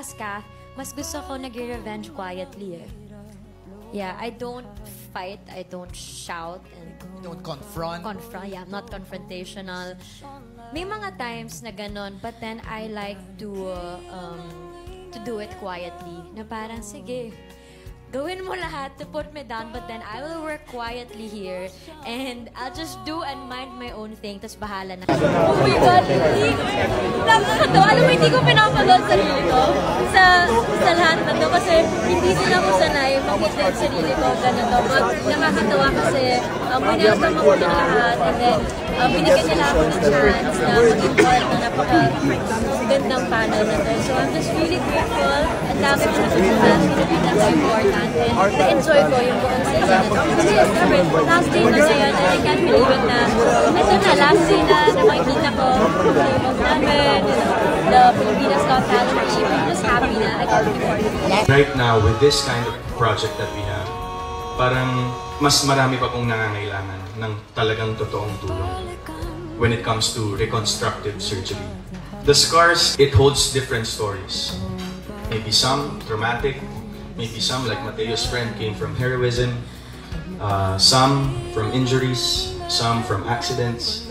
as Kath, mas gusto ko nag-revenge quietly eh. Yeah, I don't fight, I don't shout, and Don't confront. yeah, not confrontational. May mga times na ganun, but then I like to do it quietly. Na parang, sige, gawin mo lahat to put me down, but then I will work quietly here and I'll just do and mind my own thing, tapos bahala na. Oh my God, hindi! Nakakatawa. Alam mo, hindi ko pinapanood sarili ko sa lahat na to kasi hindi din ako sanay makita yung sarili ko ganito. But nakakatawa kasi winelcome ako ng lahat and then binigyan nila ako ng chance na maging part na napaka-gandang panel na to. So I'm just really grateful. Ang dami ko natutunan, pinaka-important. And na-enjoy ko yung buong season na to. Kasi sabi, last day na ngayon and I can't believe it na ito na, last day na makikita ko yung mom namin, the Pilipinas Got Talent team. I'm just happy na I got to be part of it. Right now, with this kind of project that we have, parang mas marami pa pong nangangailangan ng talagang totoong tulong when it comes to reconstructive surgery. The scars, it holds different stories. Maybe some traumatic, maybe some, like Mateo's friend, came from heroism, some from injuries, some from accidents.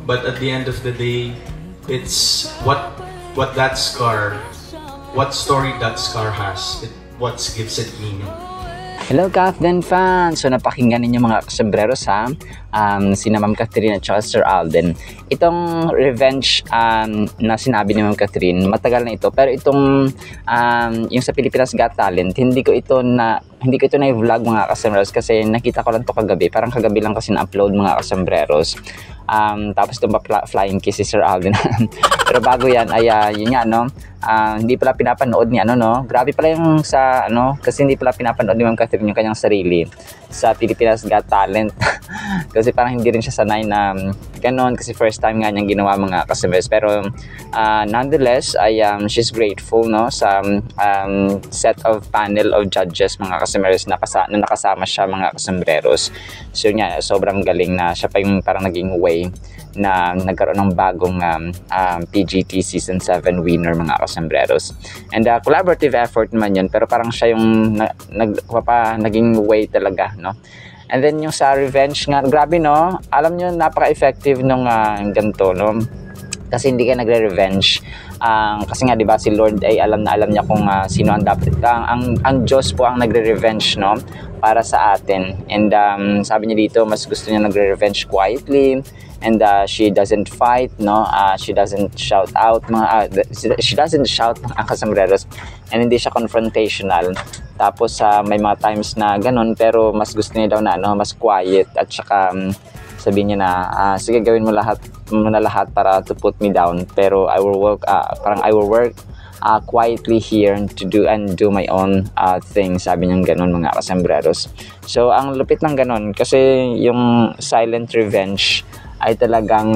But at the end of the day, it's what that scar, what story that scar has, what gives it meaning. Hello Kathden fans! So napakinggan ninyo mga kasombreros ha, sina Ma'am Catherine at saka Sir Alden. Itong revenge na sinabi ni Ma'am Catherine, matagal na ito. Pero itong yung sa Pilipinas Got Talent, hindi ko ito na-vlog mga kasombreros kasi nakita ko lang ito kagabi. Parang kagabi lang kasi na-upload mga kasombreros. Tapos itong flying kiss si Sir Alden. Pero bago yan, ay yun nga no, hindi pala pinapanood ni no. Grabe pala yung sa kasi hindi pala pinapanood ni Ma'am Catherine yung kanyang sarili sa Pilipinas Got Talent. Kasi parang hindi rin siya sanay na ganon kasi first time nga niyang ginawa mga kasombreros. Pero nonetheless, she's grateful no sa set of panel of judges mga kasombreros na nakasama siya mga kasombreros. So nga, sobrang galing na siya pa yung parang naging way na nagkaroon ng bagong PGT Season 7 winner mga kasombreros. And collaborative effort naman yun, pero parang siya yung naging way talaga, no? And then yung sa revenge nga, grabe no, alam nyo, napaka-effective nung ganito, no? Kasi hindi ka nagre-revenge. Kasi nga 'di ba si Lord ay alam niya kung sino ang dapat. Ang Diyos po ang nagre-revenge no para sa atin. And sabi niya dito mas gusto niya nagre-revenge quietly and she doesn't fight no. She doesn't shout out she doesn't shout ang kasombreros and hindi siya confrontational. Tapos may mga times na ganun pero mas gusto niya daw na mas quiet at saka sabihin niya na sige gawin mo na lahat para to put me down pero I will work quietly here to do my own thing, sabi niya ganun mga kasombreros. So ang lupit ng ganun kasi yung silent revenge ay talagang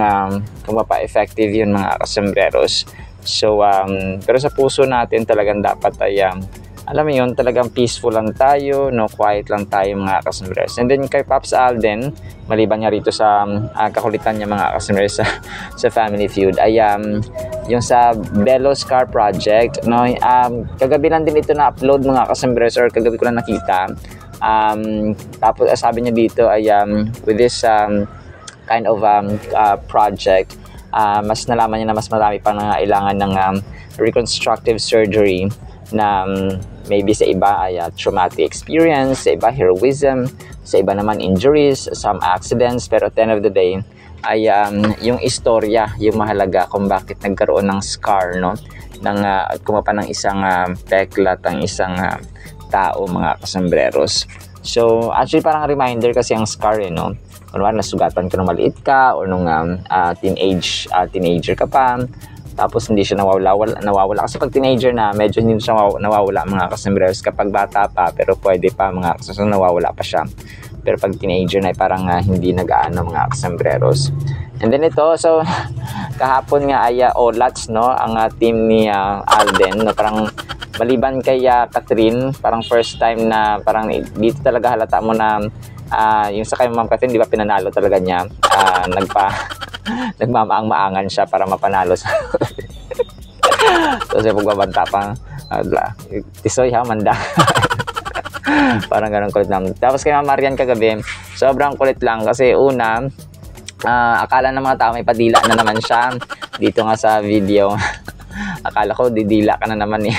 kumapa-effective yun mga kasombreros. So pero sa puso natin talagang dapat ay alam mo yun, talagang peaceful lang tayo, no, quiet lang tayo mga kasombreros. And then kay Pops Alden, maliban niya rito sa kakulitan niya mga kasombreros sa Family Feud, ay yung sa Bello Scar Project, no, kagabi lang din ito na-upload mga kasombreros or kagabi ko lang nakita. Tapos sabi niya dito ay with this kind of project, mas nalaman niya na mas marami pang nangailangan ng reconstructive surgery na maybe sa iba ay traumatic experience, sa iba heroism, sa iba naman injuries, some accidents, pero at the end of the day ay yung istorya yung mahalaga kung bakit nagkaroon ng scar no ng kumapa ng isang peklat ang isang tao mga kasombreros. So actually parang reminder kasi ang scar no, kunwari nasugatan ka nung maliit ka o nung teenager ka pa. Tapos hindi siya nawawala. Kasi pag teenager na, medyo hindi siya nawawala mga kasombreros. Kapag bata pa, pero pwede pa mga kasombreros, nawawala pa siya. Pero pag teenager na, parang hindi nag-aano mga kasombreros. And then ito, so kahapon nga ay Olats, no, ang team ni Alden, no, parang maliban kay Catherine, parang first time na parang dito talaga halata mo na yung sa kay Ma'am Catherine, di ba pinanalo talaga niya, nagmamaang-maangan siya para mapanalo sa so sa pagbabanta pa Ala, tisoy ha, manda. Parang ganun kulit lang. Tapos kay Ma'am Marian kagabi, sobrang kulit lang kasi una, akala ng mga tao may padila na naman siya dito nga sa video. Akala ko didila ka na naman eh.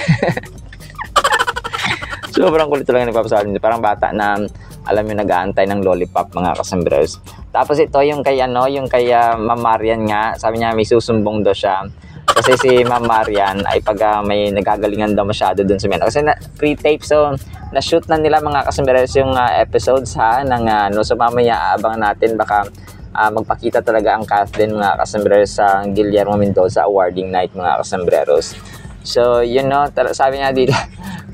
Sobrang kulit lang nagpapasabi. Parang bata na alam yung nag-aantay ng lollipop, mga kasembreros. Tapos ito yung kay Ma'am Marian nga, sabi niya may susumbong daw siya. Kasi si Ma'am Marian ay pag may nagagalingan daw masyado dun sa Kasi pre-tape, so na-shoot na nila mga kasembreros yung episodes ha, ng so mamaya abang natin baka magpakita talaga ang Kathleen mga kasembreros sa Guillermo Mendoza awarding night mga kasembreros. So yun no, sabi niya dito,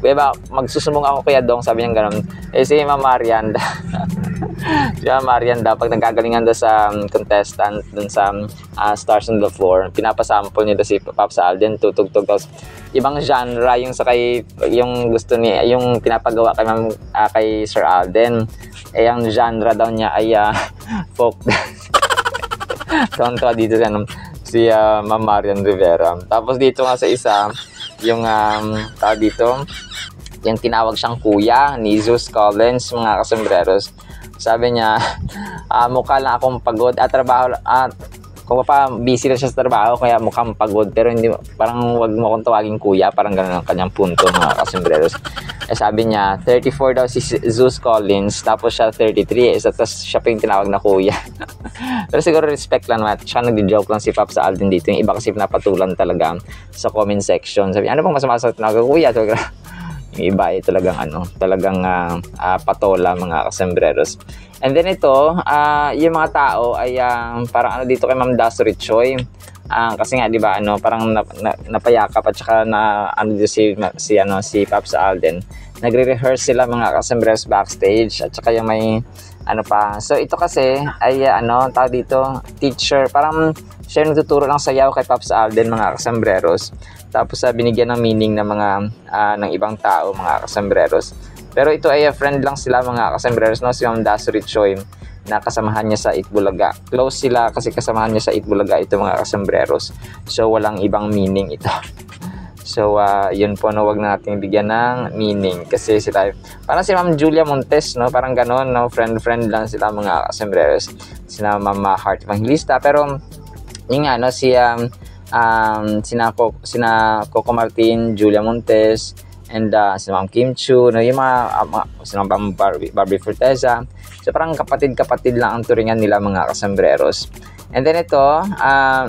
Kuya magsusumbong ako Kuya Dong, sabi niya gano'n. Si Ma'am Marian si Ma'am Marian pag nagkagalingan daw sa contestant dun sa Stars on the Floor, pinapasample niya daw si Pops Alden, tutugtog tapos ibang genre yung gusto niya, yung pinapagawa kay Sir Alden. Ang genre daw niya ay folk dance. Tonto dito si Ma'am Marian Rivera. Tapos dito nga sa isa, yung tawag dito, yung tinawag siyang kuya ni Zeus Collins mga kasembreros. Sabi niya, mukha lang akong pagod at trabaho kung pa busy na siya sa trabaho kaya mukhang pagod pero hindi, parang wag mo akong tawagin kuya, parang ganun ang kanyang punto mga kasembreros. Sabi niya 34 daw si Zeus Collins tapos siya 33 tapos siya pa yung tinawag na kuya. Pero siguro respect lang naman, siya nagdi-joke lang si Pops Alden dito, yung iba kasi napatulan talaga sa comment section, sabi ano bang masama sa tinawag kuya. So, yung iba ay talagang patola mga kasembreros. And then ito, yung mga tao ay parang dito kay Ma'am Dasuri Choi. Kasi nga 'di ba parang napayakap at saka dito si Pops Alden. Nagre-rehearse sila mga kasembreros backstage at saka yung may pa. So ito kasi ay tawag dito, teacher, parang siya nagtuturo ng sayaw kay Pops Alden mga kasembreros. Tapos binigyan ng meaning ng mga ng ibang tao mga kasembreros. Pero ito ay friend lang sila mga kasembreros, no? Si Ma'am Dasuri Choi na kasamahan niya sa Itbulaga. Close sila kasi kasamahan niya sa Itbulaga ito mga kasembreros. So walang ibang meaning ito. So yun po, no, wag na natin bigyan ng meaning kasi sila parang si Ma'am Julia Montes, no, parang ganoon, no, friend lang sila mga kasembreros. Sina Ma'am Heart Evangelista, pero yun nga, no, sina Coco Martin, Julia Montes, and si Ma'am Kim Chu, no, yung sina Ma'am Barbie Forteza. So parang kapatid lang ang turingan nila mga kasembreros. And then ito,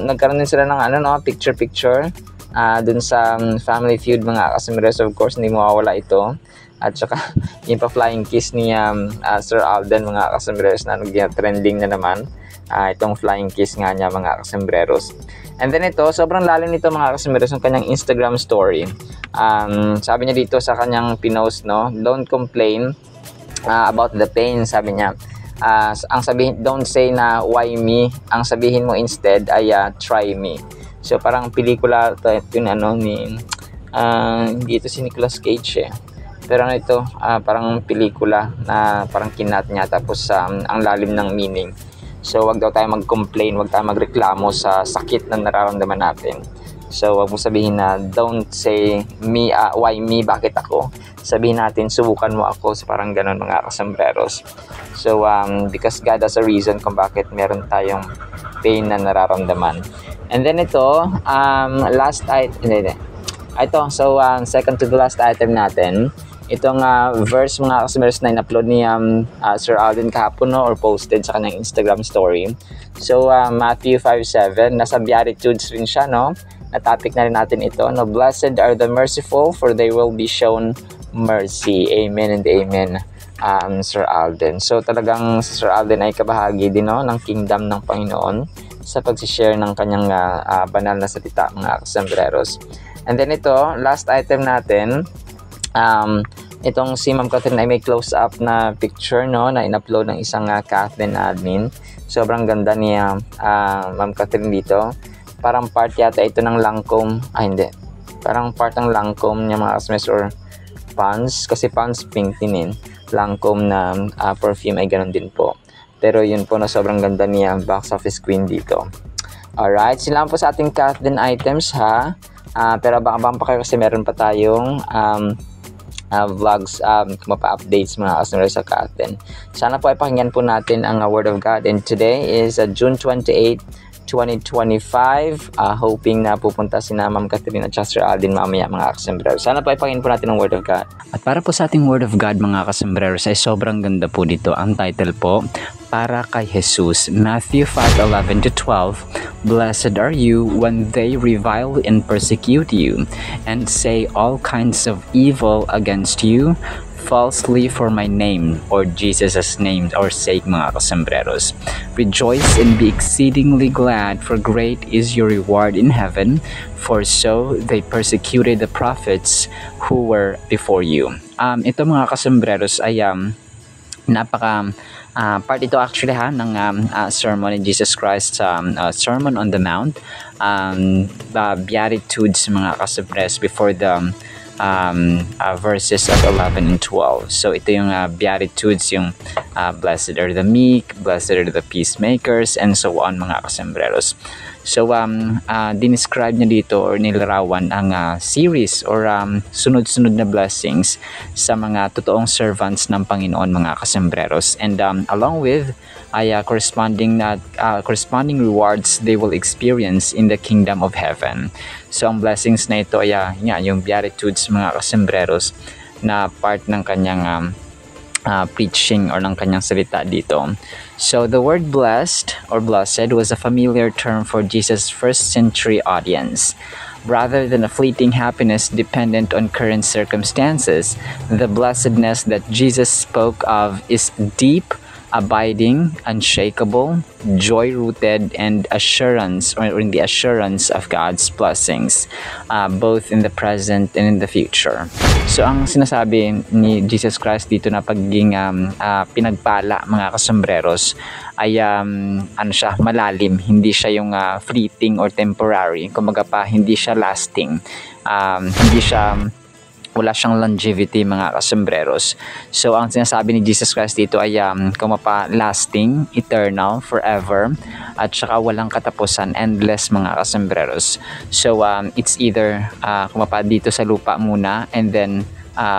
nagkaroon din sila ng picture dun sa Family Feud mga kasembreros. Of course, hindi mawawala ito. At saka yung pa-flying kiss ni Sir Alden mga kasembreros na trending na naman. Itong flying kiss nga niya mga kasembreros. And then ito, sobrang lalim nito mga kasembreros ng kanyang Instagram story. Sabi niya dito sa kanyang pinost, no, don't complain about the pain, sabi niya. Ang sabihin, don't say na why me, ang sabihin mo instead ay try me. So parang pelikula yun dito si Nicolas Cage pero ito parang pelikula na parang kinat niya tapos ang lalim ng meaning. So wag daw tayo mag-complain, wag tayo magreklamo sa sakit na nararamdaman natin. So wag mo sabihin na don't say me, why me, bakit ako. Sabihin natin subukan mo ako, so parang ganun mga kasembreros. So because God has a reason kung bakit meron tayong pain na nararamdaman. And then ito, second to the last item natin, itong verse mga kasembreros na in-upload ni Sir Alden kahapon, no, or posted sa kanyang Instagram story. So Matthew 5:7, nasa Beatitudes rin siya, no, na topic na rin natin ito, no, blessed are the merciful for they will be shown mercy. Amen and amen, Sir Alden. So talagang Sir Alden ay kabahagi din, no, ng kingdom ng Panginoon sa pag-share ng kanyang banal na salita mga kasembreros. And then ito, last item natin, itong si Ma'am Catherine ay may close-up na picture, no, na in-upload ng isang Kathleen admin. Sobrang ganda ni Ma'am Catherine dito. Parang part yata ito ng Lancome, hindi. Parang part ng Lancome niya mga kasembreros or Pond's, kasi Pond's pink din Lancome na perfume ay ganun din po. Pero yun po, na sobrang ganda niya box office queen dito. Alright, sila po sa ating Kathleen items ha. Pero abang-abang pa kayo kasi meron pa tayong vlogs, mapa-updates mga customer sa Kathleen. Sana po ay pakinggan po natin ang Word of God. And today is June 28, 2025. Hoping na pupunta si na Ma'am Catherine at Sir Alden mamaya mga kasombrero. Sana po ay pakinggan po natin ang Word of God. At para po sa ating Word of God mga kasombrero ay sobrang ganda po dito. Ang title po, Para kay Jesus. Matthew 5:11-12. Blessed are you when they revile and persecute you and say all kinds of evil against you falsely for my name or Jesus' name or sake mga kasombreros. Rejoice and be exceedingly glad, for great is your reward in heaven, for so they persecuted the prophets who were before you. Ito mga kasombreros ay napaka part ito actually ng sermon ni Jesus Christ, Sermon on the Mount, the Beatitudes mga kasombreros before the verses of 11 and 12. So ito yung Beatitudes, yung blessed are the meek, blessed are the peacemakers, and so on mga kasombreros. So dinescribe niya dito or nilarawan ang series or sunod-sunod na blessings sa mga totoong servants ng Panginoon mga kasombreros. And along with corresponding rewards they will experience in the kingdom of heaven. So ang blessings na ito ay yung Beatitudes mga kasombreros na part ng kanyang preaching or ng kanyang salita dito. So the word blessed or blessed was a familiar term for Jesus' first century audience. Rather than a fleeting happiness dependent on current circumstances, the blessedness that Jesus spoke of is deep, abiding, unshakable, joy-rooted, and assurance or in the assurance of God's blessings, both in the present and in the future. So ang sinasabi ni Jesus Christ dito na pagiging pinagpala mga kasombreros ay siya, malalim, hindi siya yung fleeting or temporary, kumbaga pa hindi siya lasting, wala siyang longevity mga kasombreros. So ang sinasabi ni Jesus Christ dito ay lasting, eternal, forever, at saka walang katapusan, endless mga kasombreros. So it's either dito sa lupa muna and then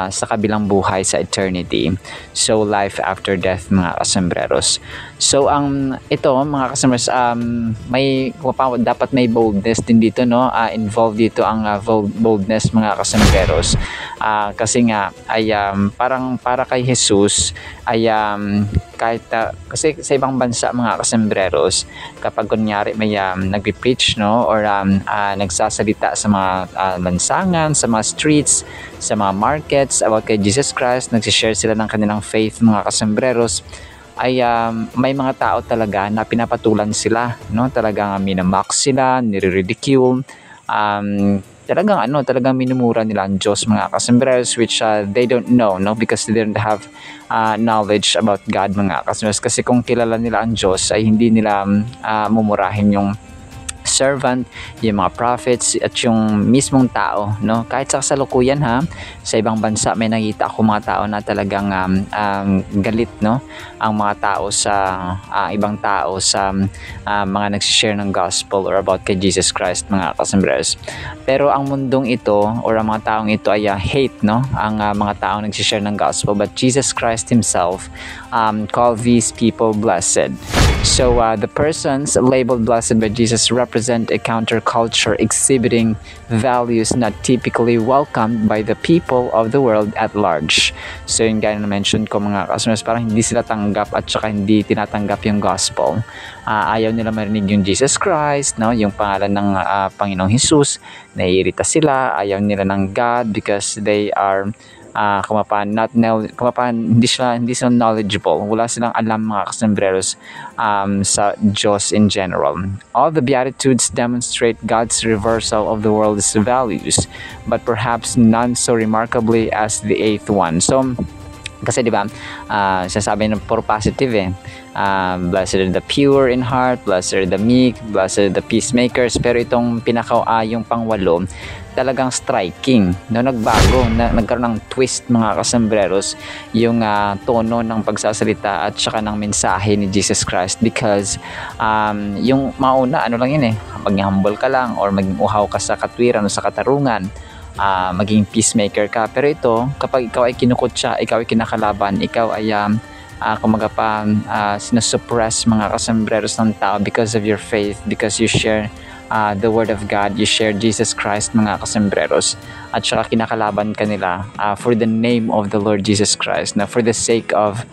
sa kabilang buhay sa eternity. So life after death mga kasombreros. So ito mga kasombreros, dapat may boldness din dito, no? Involved dito ang boldness mga kasombreros. Kasi nga ay parang para kay Jesus ay kahit kasi sa ibang bansa mga kasombreros, kapag kunyari may nagpi-preach, no, or nagsasalita sa mga lansangan, sa mga streets, sa mga markets about kay Jesus Christ, nagsishare sila ng kanilang faith mga kasombreros, ay may mga tao talaga na pinapatulan sila, no? Talagang minamock sila, nire-ridicule, talagang minumura nila ang Diyos mga kasombreros, which they don't know, no, because they don't have knowledge about God mga kasombreros. Kasi kung kilala nila ang Diyos ay hindi nila mumurahin yung servant, yung mga prophets at yung mismong tao, no? Kahit sa kasalukuyan sa ibang bansa may nakita ako mga tao na talagang galit, no, ang mga tao sa ibang tao sa mga nagsishare ng gospel or about kay Jesus Christ mga kasombreros. Pero ang mundong ito or ang mga taong ito ay hate, no, ang mga taong nagsishare ng gospel, but Jesus Christ himself called these people blessed. So the persons labeled blessed by Jesus represent a counterculture exhibiting values not typically welcomed by the people of the world at large. So yung gaya na mention ko mga kasombreros, parang hindi sila tanggap at saka hindi tinatanggap yung gospel. Ayaw nila marinig yung Jesus Christ, no, yung pangalan ng Panginoong Jesus. Naiirita sila, ayaw nila ng God because they are hindi sila knowledgeable, wala silang alam mga kasombreros sa Diyos in general. All the Beatitudes demonstrate God's reversal of the world's values, but perhaps none so remarkably as the eighth one. So kasi diba, sinasabi ng puro positive blessed are the pure in heart, blessed are the meek, blessed are the peacemakers. Pero itong yung pangwalo, talagang striking, no? Nagbago, nagkaroon ng twist mga kasembreros yung tono ng pagsasalita at saka ng mensahe ni Jesus Christ, because yung mauna ano lang yun maging humble ka lang or maging uhaw ka sa katwiran o sa katarungan, maging peacemaker ka. Pero ito, kapag ikaw ay kinukutsa, ikaw ay kinakalaban, ikaw ay kumaga pa sinasuppress mga kasembreros ng tao because of your faith, because you share the Word of God, you share Jesus Christ mga kasembreros, at saka kinakalaban ka nila for the name of the Lord Jesus Christ, na for the sake of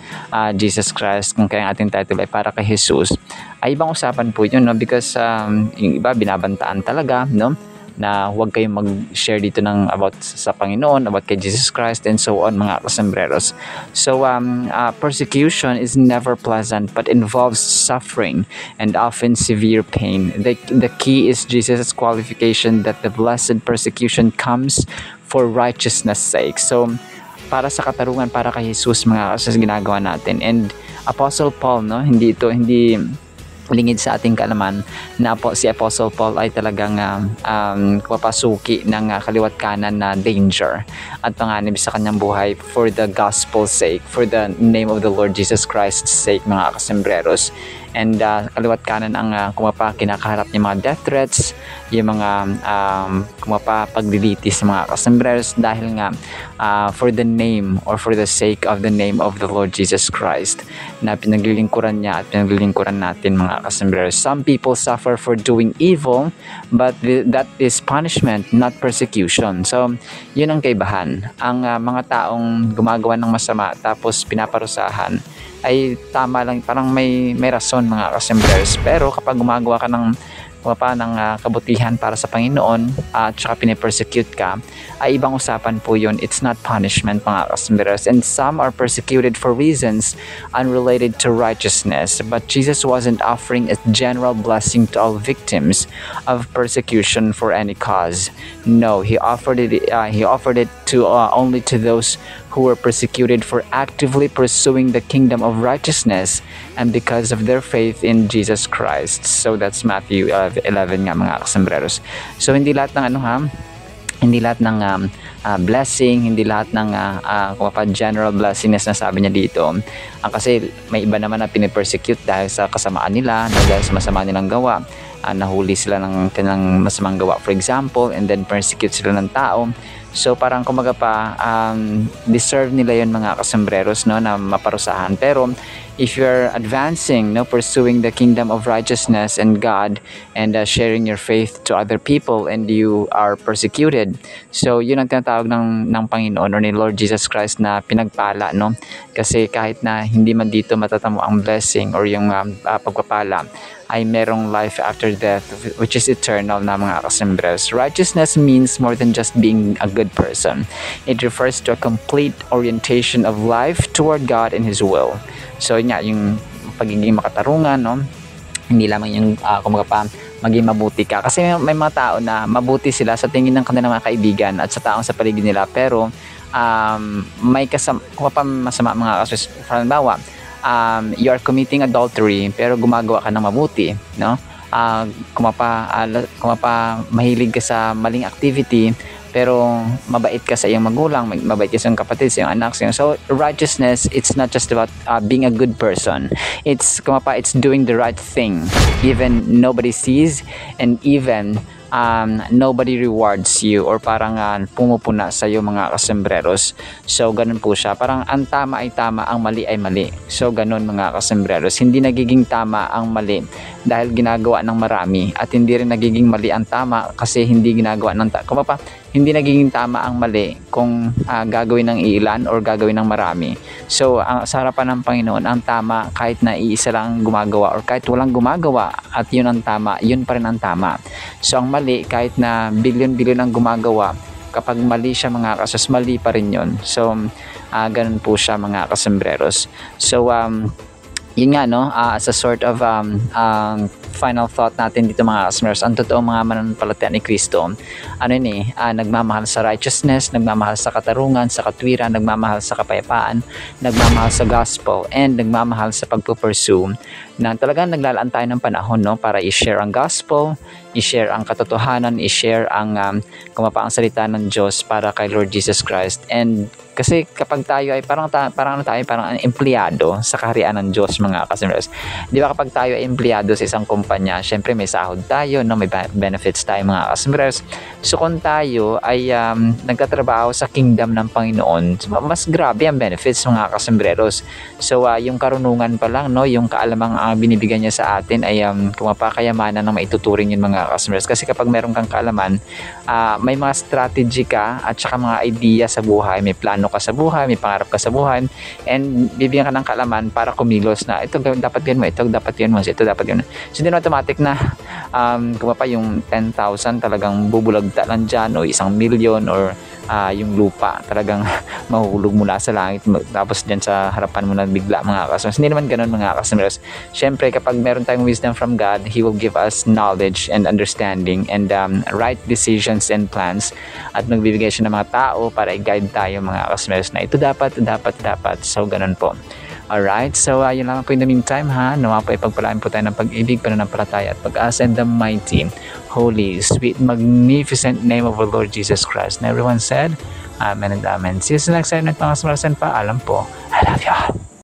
Jesus Christ, kung kaya ang ating title ay para kay Jesus, ay ibang usapan po yun, no? Because yung iba binabantaan talaga, no? Na huwag kayong mag-share dito ng about sa Panginoon, about kay Jesus Christ, and so on mga kasembreros. So persecution is never pleasant but involves suffering and often severe pain. The key is Jesus' qualification that the blessed persecution comes for righteousness' sake. So para sa katarungan, para kay Jesus mga kasas ginagawa natin. And Apostle Paul, no, hindi lingid sa ating kaalaman na si Apostle Paul ay talagang papasuki ng kaliwat kanan na danger at panganib sa kanyang buhay for the gospel's sake, for the name of the Lord Jesus Christ's sake mga kasembreros. And kaliwat kanan ang kinakaharap niya mga death threats, yung mga paglilitis sa mga kasembreros dahil nga for the name or for the sake of the name of the Lord Jesus Christ na pinaglilingkuran niya at pinaglilingkuran natin mga kasembreros. Some people suffer for doing evil, but that is punishment, not persecution. So yun ang kaibahan. Ang mga taong gumagawa ng masama tapos pinaparusahan ay tama lang, parang may rason mga kasembreros. Pero kapag gumagawa ka ng kabutihan para sa Panginoon at saka pinipersecute ka, ay ibang usapan po yun. It's not punishment mga kasembreros. And some are persecuted for reasons unrelated to righteousness, but Jesus wasn't offering a general blessing to all victims of persecution for any cause. No, he offered it to only to those who were persecuted for actively pursuing the kingdom of righteousness and because of their faith in Jesus Christ. So that's Matthew 11 nga mga kasembreros. So hindi lahat ng hindi lahat ng blessing, hindi lahat ng general blessing na sinasabi niya dito. Kasi may iba naman na pinipersecute dahil sa kasamaan nila, dahil sa masama nilang gawa. Nahuli sila ng kanilang masamang gawa, for example, and then persecute sila ng tao. So parang kumaga pa deserve nila yon mga kasembreros, no, na maparusahan. Pero if you're advancing, no, pursuing the kingdom of righteousness and God and sharing your faith to other people and you are persecuted, so yun ang tinatawag ng Panginoon or ni Lord Jesus Christ na pinagpala, no? Kasi kahit na hindi man dito matatamo ang blessing or yung pagpapala, ay merong life after death which is eternal na mga kasembreros. Righteousness means more than just being a good person. It refers to a complete orientation of life toward God and His will. So yun nga, yung pagiging makatarungan, no? Hindi lamang yung maging mabuti ka. Kasi may mga tao na mabuti sila sa tingin ng kanilang mga kaibigan at sa taong sa paligid nila, pero may masama mga kasus. Halimbawa, you are committing adultery pero gumagawa ka ng mabuti, no? Mahilig ka sa maling activity pero mabait ka sa iyong magulang, mabait ka sa iyong kapatid, sa iyong anak, sa iyong... So righteousness, it's not just about being a good person. It's doing the right thing even nobody sees and even nobody rewards you or parang pumupuna sa iyo mga kasembreros. So ganun po siya, parang ang tama ay tama, ang mali ay mali. So ganun mga kasembreros, hindi nagiging tama ang mali dahil ginagawa ng marami at hindi rin nagiging mali ang tama kasi hindi ginagawa ng hindi nagiging tama ang mali kung gagawin ng ilan or gagawin ng marami. So sa harapan ng Panginoon, ang tama kahit na iisa lang gumagawa or kahit walang gumagawa at yun ang tama, yun pa rin ang tama. So ang mali, kahit na bilyon-bilyon ang gumagawa, kapag mali siya mga kasus, mali pa rin yun. So ganun po siya mga kasembreros. So yun nga, no, as a sort of final thought natin dito mga customers, ang totoong mga mananampalataya ni Kristo, nagmamahal sa righteousness, nagmamahal sa katarungan, sa katwiran, nagmamahal sa kapayapaan, nagmamahal sa gospel, and nagmamahal sa pagpupursue na talagang naglalaan tayo ng panahon, no, para i-share ang gospel, i-share ang katotohanan, i-share ang kumapaang salita ng Diyos para kay Lord Jesus Christ. And kasi kapag tayo ay parang empleyado sa kaharian ng Diyos mga customers. Di ba kapag tayo ay empleyado sa isang kumpanya, syempre may sahod tayo, no, may benefits tayo mga customers. So kung tayo ay nagtatrabaho sa kingdom ng Panginoon, mas grabe ang benefits mga customers. So yung karunungan pa lang, no, yung kaalamang binibigyan niya sa atin ay kumapakayamanan ng maituturing yun mga customers. Kasi kapag meron kang kaalaman, may mga strategy ka at saka mga idea sa buhay, may plano ka sa buhay, may pangarap ka sa buhay, and bibigyan ka ng kaalaman para kumilos na ito dapat yun mo, ito dapat yun mo, ito dapat yun. So hindi na automatic na yung 10,000 talagang bubulagta lang dyan o 1,000,000 or yung lupa talagang mahuhulog mula sa langit tapos dyan sa harapan mo na bigla mga customers. Hindi naman ganun mga customers. Syempre kapag meron tayong wisdom from God, He will give us knowledge and understanding and right decisions and plans at magbibigay siya ng mga tao para i-guide tayo mga customers na ito dapat. So ganun po. Alright, so yun lang po in the meantime nawa po ipagpalain po tayo ng pag-ibig, pananampalataya at pag-asa in the mighty, holy, sweet, magnificent name of our Lord Jesus Christ. And everyone said, Amen and Amen. See you next time, mga customers, and paalam po. I love you all.